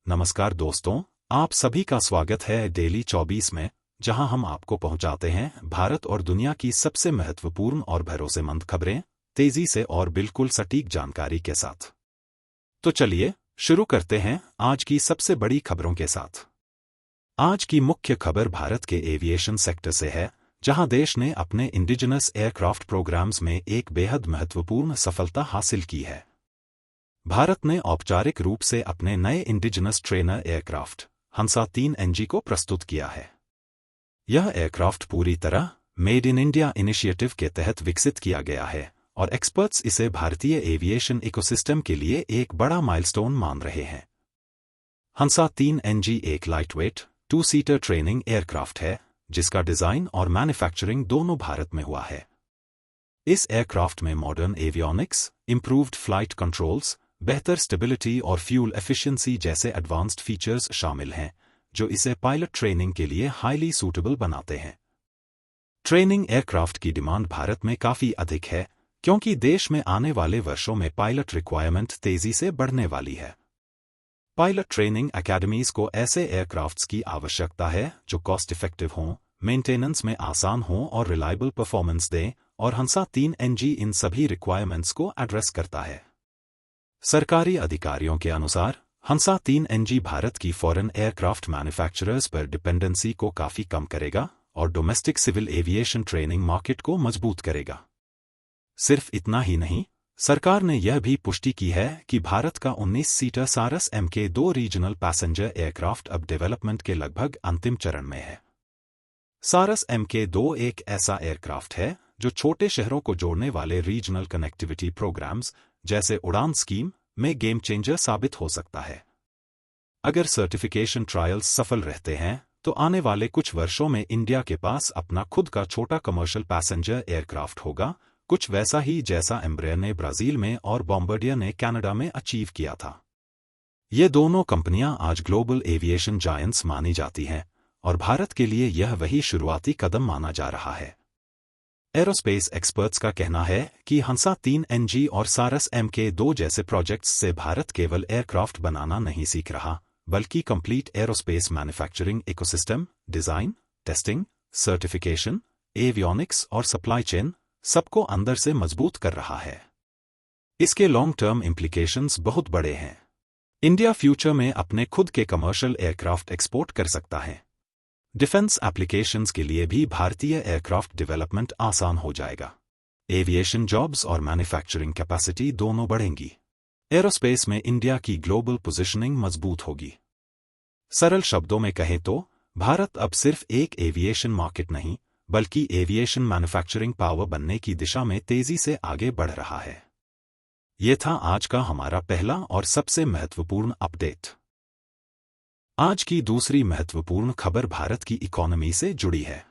नमस्कार दोस्तों, आप सभी का स्वागत है डेली 24 में, जहां हम आपको पहुंचाते हैं भारत और दुनिया की सबसे महत्वपूर्ण और भरोसेमंद खबरें, तेजी से और बिल्कुल सटीक जानकारी के साथ। तो चलिए शुरू करते हैं आज की सबसे बड़ी खबरों के साथ। आज की मुख्य खबर भारत के एविएशन सेक्टर से है, जहां देश ने अपने इंडिजिनस एयरक्राफ्ट प्रोग्राम्स में एक बेहद महत्वपूर्ण सफलता हासिल की है। भारत ने औपचारिक रूप से अपने नए इंडिजिनस ट्रेनर एयरक्राफ्ट हंसा-3 NG को प्रस्तुत किया है। यह एयरक्राफ्ट पूरी तरह मेड इन इंडिया इनिशिएटिव के तहत विकसित किया गया है और एक्सपर्ट्स इसे भारतीय एविएशन इकोसिस्टम के लिए एक बड़ा माइलस्टोन मान रहे हैं। हंसा-3 NG एक लाइटवेट 2-सीटर ट्रेनिंग एयरक्राफ्ट है, जिसका डिजाइन और मैन्युफैक्चरिंग दोनों भारत में हुआ है। इस एयरक्राफ्ट में modern avionics, improved flight controls, बेहतर स्टेबिलिटी और फ्यूल एफिशिएंसी जैसे एडवांस्ड फीचर्स शामिल हैं, जो इसे पायलट ट्रेनिंग के लिए हाईली सूटेबल बनाते हैं। ट्रेनिंग एयरक्राफ्ट की डिमांड भारत में काफी अधिक है, क्योंकि देश में आने वाले वर्षों में पायलट रिक्वायरमेंट तेजी से बढ़ने वाली है। पायलट ट्रेनिंग एकेडमीज को ऐसे एयरक्राफ्ट्स की आवश्यकता है जो कॉस्ट इफेक्टिव हों, मेंटेनेंस में आसान हों और रिलायबल परफॉर्मेंस दें, और हंसा-3 NG इन सभी रिक्वायरमेंट्स को एड्रेस करता है। सरकारी अधिकारियों के अनुसार हंसा-3 NG भारत की फॉरेन एयरक्राफ्ट मैन्युफैक्चरर्स पर डिपेंडेंसी को काफी कम करेगा और domestic civil aviation training market को मजबूत करेगा। सिर्फ इतना ही नहीं, सरकार ने यह भी पुष्टि की है कि भारत का 19-सीटर सारस MK2 रीजनल पैसेंजर एयरक्राफ्ट अब डेवलपमेंट के लगभग अंतिम चरण में है। सारस MK2 एक ऐसा एयरक्राफ्ट है जो छोटे शहरों को जोड़ने वाले रीजनल कनेक्टिविटी प्रोग्राम्स जैसे उड़ान स्कीम में गेम चेंजर साबित हो सकता है। अगर सर्टिफिकेशन ट्रायल्स सफल रहते हैं, तो आने वाले कुछ वर्षों में इंडिया के पास अपना खुद का छोटा कमर्शियल पैसेंजर एयरक्राफ्ट होगा, कुछ वैसा ही जैसा एम्ब्रेयर ने ब्राजील में और बॉम्बार्डियर ने कनाडा में अचीव किया था। ये दोनों कंपनियां आज ग्लोबल एविएशन जायंट्स मानी जाती हैं, और भारत के लिए यह वही शुरुआती कदम माना जा रहा है। एरोस्पेस एक्सपर्ट्स का कहना है कि हंसा-3 NG और सारस MK2 जैसे प्रोजेक्ट्स से भारत केवल एयरक्राफ्ट बनाना नहीं सीख रहा, बल्कि complete aerospace manufacturing ecosystem, design, testing, certification, avionics और सप्लाई चेन सबको अंदर से मजबूत कर रहा है। इसके लॉन्ग टर्म इम्प्लीकेशंस बहुत बड़े हैं। इंडिया फ्यूचर में अपने खुद के कमर्शियल एयरक्राफ्ट एक्सपोर्ट कर सकता है। डिफेंस एप्लीकेशंस के लिए भी भारतीय एयरक्राफ्ट डेवलपमेंट आसान हो जाएगा। एविएशन जॉब्स और मैन्युफैक्चरिंग कैपेसिटी दोनों बढ़ेंगी। एरोस्पेस में इंडिया की ग्लोबल पोजीशनिंग मजबूत होगी। सरल शब्दों में कहें तो भारत अब सिर्फ एक एविएशन मार्केट नहीं, बल्कि एविएशन मैन्युफैक्चरिंग पावर बनने की दिशा में तेजी से आगे बढ़ रहा है। ये था आज का हमारा पहला और सबसे महत्वपूर्ण अपडेट। आज की दूसरी महत्वपूर्ण खबर भारत की इकोनॉमी से जुड़ी है।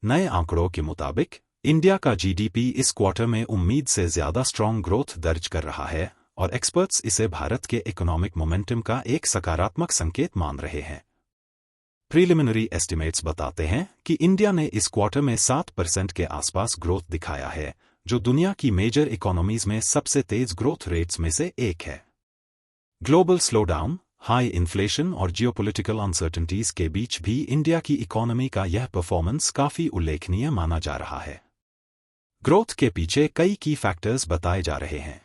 नए आंकड़ों के मुताबिक इंडिया का GDP इस क्वार्टर में उम्मीद से ज्यादा स्ट्रॉन्ग ग्रोथ दर्ज कर रहा है, और एक्सपर्ट्स इसे भारत के इकोनॉमिक मोमेंटम का एक सकारात्मक संकेत मान रहे हैं। प्रीलिमिनरी एस्टिमेट्स बताते हैं कि इंडिया ने इस क्वार्टर में 7% के आसपास ग्रोथ दिखाया है, जो दुनिया की मेजर इकोनॉमीज में सबसे तेज ग्रोथ रेट्स में से एक है। ग्लोबल स्लोडाउन, हाई इन्फ्लेशन और जियोपॉलिटिकल अनसर्टेनिटीज के बीच भी इंडिया की इकोनॉमी का यह परफॉर्मेंस काफी उल्लेखनीय माना जा रहा है। ग्रोथ के पीछे कई की फैक्टर्स बताए जा रहे हैं।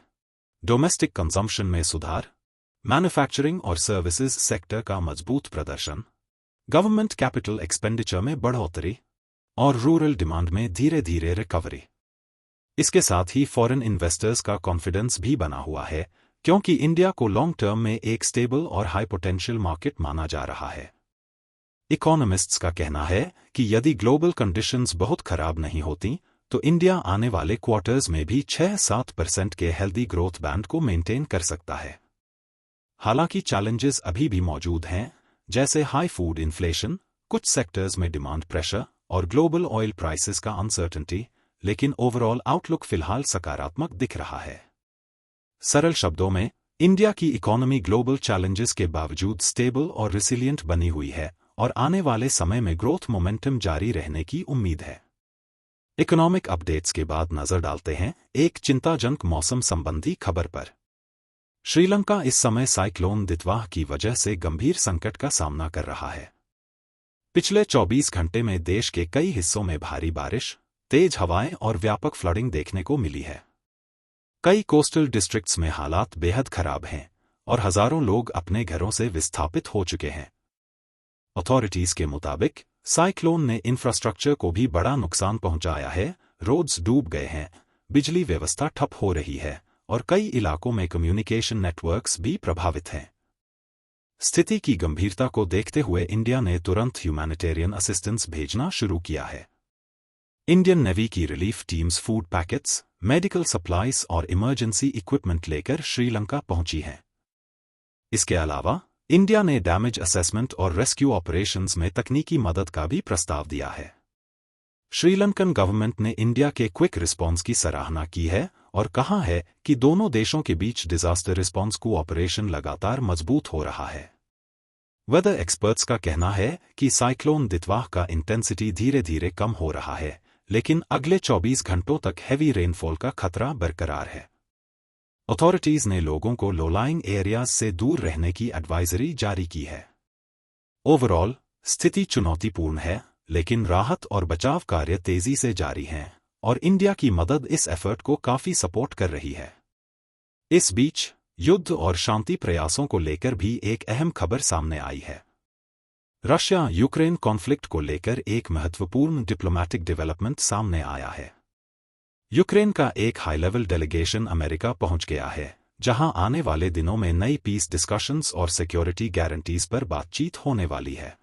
डोमेस्टिक कंजम्पशन में सुधार, मैन्युफैक्चरिंग और सर्विसेज सेक्टर का मजबूत प्रदर्शन, गवर्नमेंट कैपिटल एक्सपेंडिचर में बढ़ोतरी और रूरल डिमांड में धीरे धीरे रिकवरी। इसके साथ ही फॉरेन इन्वेस्टर्स का कॉन्फिडेंस भी बना हुआ है, क्योंकि इंडिया को लॉन्ग टर्म में एक स्टेबल और हाई पोटेंशियल मार्केट माना जा रहा है। इकोनॉमिस्ट्स का कहना है कि यदि ग्लोबल कंडीशंस बहुत खराब नहीं होती, तो इंडिया आने वाले क्वार्टर्स में भी 6-7% के हेल्दी ग्रोथ बैंड को मेंटेन कर सकता है। हालांकि चैलेंजेस अभी भी मौजूद हैं, जैसे हाई फूड इन्फ्लेशन, कुछ सेक्टर्स में डिमांड प्रेशर और ग्लोबल ऑयल प्राइसेस का अनसर्टेनिटी, लेकिन ओवरऑल आउटलुक फिलहाल सकारात्मक दिख रहा है। सरल शब्दों में, इंडिया की इकोनॉमी ग्लोबल चैलेंजेस के बावजूद स्टेबल और रिसिलियंट बनी हुई है, और आने वाले समय में ग्रोथ मोमेंटम जारी रहने की उम्मीद है। इकोनॉमिक अपडेट्स के बाद नजर डालते हैं एक चिंताजनक मौसम संबंधी खबर पर। श्रीलंका इस समय साइक्लोन दितवाह की वजह से गंभीर संकट का सामना कर रहा है। पिछले 24 घंटे में देश के कई हिस्सों में भारी बारिश, तेज हवाएं और व्यापक फ्लडिंग देखने को मिली है। कई कोस्टल डिस्ट्रिक्ट्स में हालात बेहद खराब हैं और हजारों लोग अपने घरों से विस्थापित हो चुके हैं। अथॉरिटीज के मुताबिक साइक्लोन ने इंफ्रास्ट्रक्चर को भी बड़ा नुकसान पहुंचाया है। रोड्स डूब गए हैं, बिजली व्यवस्था ठप हो रही है और कई इलाकों में कम्युनिकेशन नेटवर्क्स भी प्रभावित हैं। स्थिति की गंभीरता को देखते हुए इंडिया ने तुरंत ह्यूमैनिटेरियन असिस्टेंस भेजना शुरू किया है। इंडियन नेवी की relief teams food packets, medical supplies और इमरजेंसी इक्विपमेंट लेकर श्रीलंका पहुंची हैं। इसके अलावा इंडिया ने डैमेज असेसमेंट और रेस्क्यू ऑपरेशंस में तकनीकी मदद का भी प्रस्ताव दिया है। श्रीलंकन गवर्नमेंट ने इंडिया के क्विक रिस्पॉन्स की सराहना की है और कहा है कि दोनों देशों के बीच डिजास्टर रिस्पॉन्स कोऑपरेशन लगातार मजबूत हो रहा है। वेदर एक्सपर्ट्स का कहना है कि साइक्लोन दितवाह का इंटेंसिटी धीरे धीरे कम हो रहा है, लेकिन अगले 24 घंटों तक हैवी रेनफॉल का खतरा बरकरार है। अथॉरिटीज ने लोगों को लो-लाइंग एरियाज से दूर रहने की एडवाइजरी जारी की है। ओवरऑल स्थिति चुनौतीपूर्ण है, लेकिन राहत और बचाव कार्य तेजी से जारी हैं और इंडिया की मदद इस एफर्ट को काफी सपोर्ट कर रही है। इस बीच युद्ध और शांति प्रयासों को लेकर भी एक अहम खबर सामने आई है। रशिया यूक्रेन कॉन्फ्लिक्ट को लेकर एक महत्वपूर्ण डिप्लोमैटिक डेवलपमेंट सामने आया है। यूक्रेन का एक हाई लेवल डेलीगेशन अमेरिका पहुंच गया है, जहां आने वाले दिनों में नई पीस डिस्कशंस और सिक्योरिटी गारंटीज पर बातचीत होने वाली है।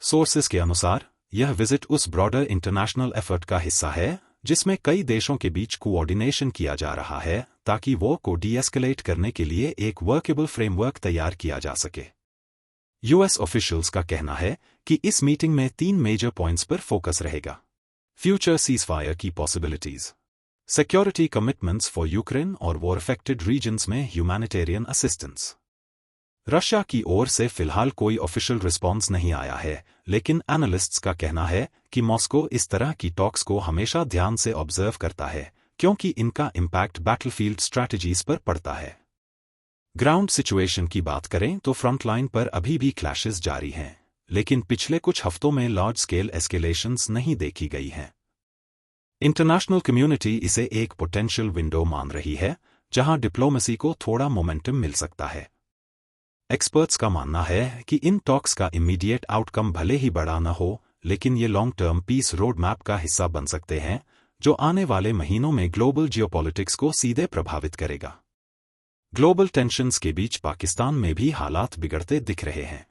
सोर्सेस के अनुसार यह विजिट उस ब्रॉडर इंटरनेशनल एफर्ट का हिस्सा है जिसमें कई देशों के बीच कोऑर्डिनेशन किया जा रहा है ताकि वॉर को डी-एस्केलेट करने के लिए एक वर्केबल फ्रेमवर्क तैयार किया जा सके। यूएस ऑफिशियल्स का कहना है कि इस मीटिंग में 3 मेजर पॉइंट्स पर फोकस रहेगा: फ्यूचर सीजफायर की possibilities, security commitments for Ukraine और वॉर अफेक्टेड रीजन्स में ह्यूमैनिटेरियन असिस्टेंस। रशिया की ओर से फिलहाल कोई ऑफिशियल रिस्पॉन्स नहीं आया है, लेकिन एनालिस्ट्स का कहना है कि मॉस्को इस तरह की टॉक्स को हमेशा ध्यान से ऑब्जर्व करता है क्योंकि इनका इम्पैक्ट बैटलफील्ड स्ट्रैटेजीज पर पड़ता है। ग्राउंड सिचुएशन की बात करें तो फ्रंटलाइन पर अभी भी क्लैशेस जारी हैं, लेकिन पिछले कुछ हफ्तों में लार्ज स्केल एस्केलेशंस नहीं देखी गई हैं। इंटरनेशनल कम्युनिटी इसे एक पोटेंशियल विंडो मान रही है जहां डिप्लोमेसी को थोड़ा मोमेंटम मिल सकता है। एक्सपर्ट्स का मानना है कि इन टॉक्स का इमीडिएट आउटकम भले ही बड़ा न हो, लेकिन ये long term peace road map का हिस्सा बन सकते हैं जो आने वाले महीनों में ग्लोबल जियोपॉलिटिक्स को सीधे प्रभावित करेगा। ग्लोबल टेंशन्स के बीच पाकिस्तान में भी हालात बिगड़ते दिख रहे हैं।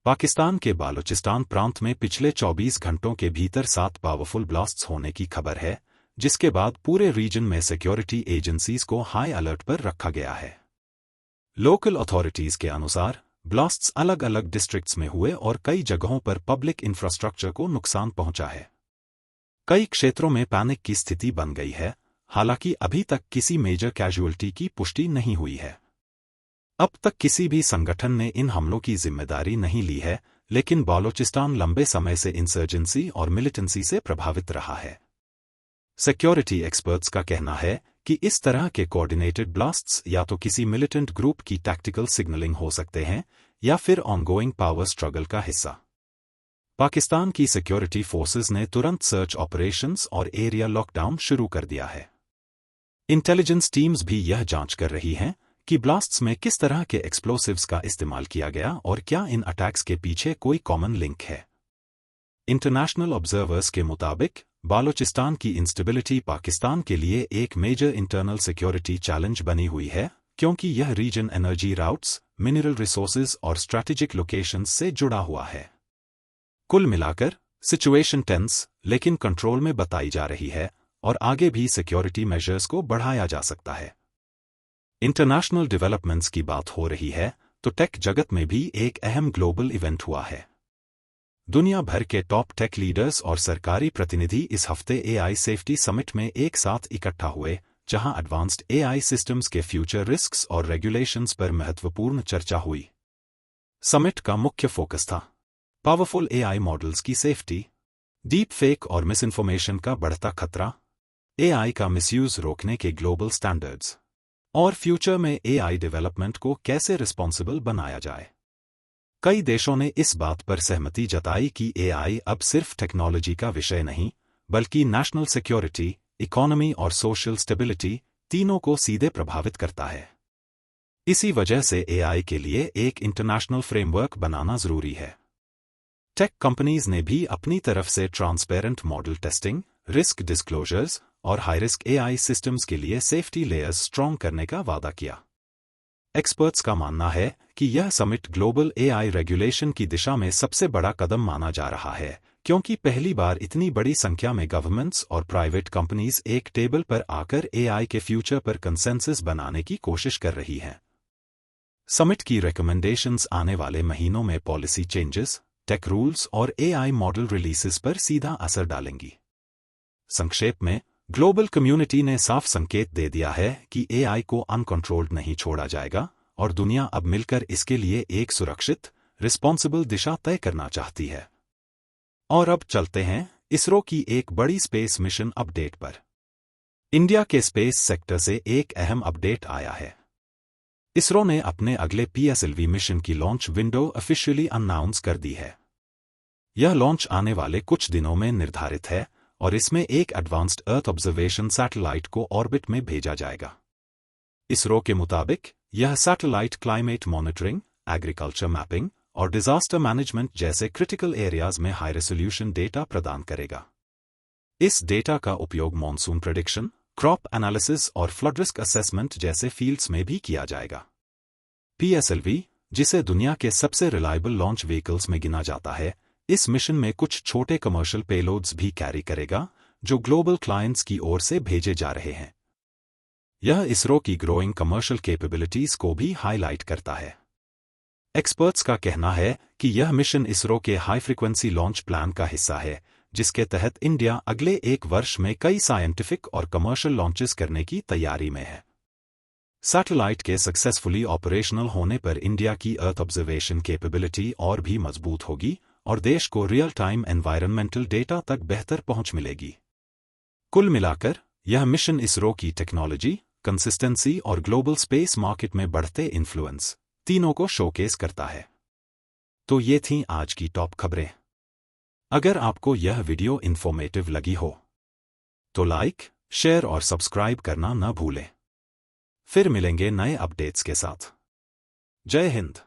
पाकिस्तान के बालूचिस्तान प्रांत में पिछले 24 घंटों के भीतर 7 पावरफुल ब्लास्ट्स होने की खबर है, जिसके बाद पूरे रीजन में सिक्योरिटी एजेंसीज को हाई अलर्ट पर रखा गया है। लोकल अथॉरिटीज के अनुसार ब्लास्ट्स अलग अलग डिस्ट्रिक्ट्स में हुए और कई जगहों पर पब्लिक इंफ्रास्ट्रक्चर को नुकसान पहुंचा है। कई क्षेत्रों में पैनिक की स्थिति बन गई है, हालांकि अभी तक किसी मेजर कैजुअल्टी की पुष्टि नहीं हुई है। अब तक किसी भी संगठन ने इन हमलों की जिम्मेदारी नहीं ली है, लेकिन बालूचिस्तान लंबे समय से इंसर्जेंसी और मिलिटेंसी से प्रभावित रहा है। सिक्योरिटी एक्सपर्ट्स का कहना है कि इस तरह के कोऑर्डिनेटेड ब्लास्ट्स या तो किसी मिलिटेंट ग्रुप की टैक्टिकल सिग्नलिंग हो सकते हैं या फिर ऑनगोइंग पावर स्ट्रगल का हिस्सा। पाकिस्तान की सिक्योरिटी फोर्सेस ने तुरंत सर्च ऑपरेशंस और एरिया लॉकडाउन शुरू कर दिया है। इंटेलिजेंस टीम्स भी यह जांच कर रही हैं कि ब्लास्ट्स में किस तरह के एक्सप्लोसिव्स का इस्तेमाल किया गया और क्या इन अटैक्स के पीछे कोई कॉमन लिंक है। इंटरनेशनल ऑब्जर्वर्स के मुताबिक बालूचिस्तान की इंस्टेबिलिटी पाकिस्तान के लिए एक मेजर इंटरनल सिक्योरिटी चैलेंज बनी हुई है, क्योंकि यह region energy routes, mineral resources और स्ट्रैटेजिक लोकेशंस से जुड़ा हुआ है। कुल मिलाकर सिचुएशन टेंस लेकिन कंट्रोल में बताई जा रही है और आगे भी सिक्योरिटी मेजर्स को बढ़ाया जा सकता है। इंटरनेशनल डेवलपमेंट्स की बात हो रही है तो टेक जगत में भी एक अहम ग्लोबल इवेंट हुआ है। दुनिया भर के टॉप टेक लीडर्स और सरकारी प्रतिनिधि इस हफ्ते एआई सेफ्टी समिट में एक साथ इकट्ठा हुए, जहां एडवांस्ड एआई सिस्टम्स के फ्यूचर रिस्क्स और रेगुलेशंस पर महत्वपूर्ण चर्चा हुई। समिट का मुख्य फोकस था पावरफुल एआई मॉडल्स की सेफ्टी, डीप फेक और मिसइंफॉर्मेशन का बढ़ता खतरा, एआई का मिसयूज रोकने के ग्लोबल स्टैंडर्ड्स और फ्यूचर में एआई डेवलपमेंट को कैसे रिस्पॉन्सिबल बनाया जाए। कई देशों ने इस बात पर सहमति जताई कि एआई अब सिर्फ टेक्नोलॉजी का विषय नहीं, बल्कि नेशनल सिक्योरिटी, इकोनॉमी और सोशल स्टेबिलिटी तीनों को सीधे प्रभावित करता है। इसी वजह से एआई के लिए एक इंटरनेशनल फ्रेमवर्क बनाना जरूरी है। टेक कंपनीज ने भी अपनी तरफ से transparent model testing, risk disclosures और हाई रिस्क एआई सिस्टम्स के लिए सेफ्टी लेयर्स स्ट्रॉन्ग करने का वादा किया। एक्सपर्ट्स का मानना है कि यह समिट ग्लोबल एआई रेगुलेशन की दिशा में सबसे बड़ा कदम माना जा रहा है, क्योंकि पहली बार इतनी बड़ी संख्या में गवर्नमेंट्स और प्राइवेट कंपनीज एक टेबल पर आकर एआई के फ्यूचर पर कंसेंसस बनाने की कोशिश कर रही हैं। समिट की रिकमेंडेशंस आने वाले महीनों में पॉलिसी चेंजेस, टेक रूल्स और एआई मॉडल रिलीजेस पर सीधा असर डालेंगी। संक्षेप में, ग्लोबल कम्युनिटी ने साफ संकेत दे दिया है कि एआई को अनकंट्रोल्ड नहीं छोड़ा जाएगा और दुनिया अब मिलकर इसके लिए एक सुरक्षित, रिस्पॉन्सिबल दिशा तय करना चाहती है। और अब चलते हैं इसरो की एक बड़ी स्पेस मिशन अपडेट पर। इंडिया के स्पेस सेक्टर से एक अहम अपडेट आया है। इसरो ने अपने अगले पीएसएलवी मिशन की लॉन्च विंडो ऑफिशियली अनाउंस कर दी है। यह लॉन्च आने वाले कुछ दिनों में निर्धारित है और इसमें एक एडवांस्ड अर्थ ऑब्जर्वेशन सैटेलाइट को ऑर्बिट में भेजा जाएगा। इसरो के मुताबिक यह satellite climate monitoring, agriculture mapping और डिजास्टर मैनेजमेंट जैसे क्रिटिकल एरियाज में हाई रेजोल्यूशन डेटा प्रदान करेगा। इस डेटा का उपयोग मॉनसून प्रेडिक्शन, क्रॉप एनालिसिस और फ्लड रिस्क असेसमेंट जैसे फील्ड्स में भी किया जाएगा। पीएसएलवी, जिसे दुनिया के सबसे रिलायबल लॉन्च व्हीकल्स में गिना जाता है, इस मिशन में कुछ छोटे कमर्शियल पेलोड्स भी कैरी करेगा, जो ग्लोबल क्लाइंट्स की ओर से भेजे जा रहे हैं। यह इसरो की ग्रोइंग कमर्शियल कैपेबिलिटीज को भी हाईलाइट करता है। एक्सपर्ट्स का कहना है कि यह मिशन इसरो के हाई फ्रीक्वेंसी लॉन्च प्लान का हिस्सा है, जिसके तहत इंडिया अगले एक वर्ष में कई साइंटिफिक और कमर्शियल लॉन्चेस करने की तैयारी में है। सैटेलाइट के सक्सेसफुली ऑपरेशनल होने पर इंडिया की अर्थ ऑब्जर्वेशन कैपेबिलिटी और भी मजबूत होगी और देश को रियल टाइम एनवायरनमेंटल डेटा तक बेहतर पहुंच मिलेगी। कुल मिलाकर, यह मिशन इसरो की टेक्नोलॉजी, कंसिस्टेंसी और ग्लोबल स्पेस मार्केट में बढ़ते इन्फ्लुएंस तीनों को शोकेस करता है। तो ये थीं आज की टॉप खबरें। अगर आपको यह वीडियो इन्फॉर्मेटिव लगी हो तो लाइक, शेयर और सब्सक्राइब करना न भूलें। फिर मिलेंगे नए अपडेट्स के साथ। जय हिंद।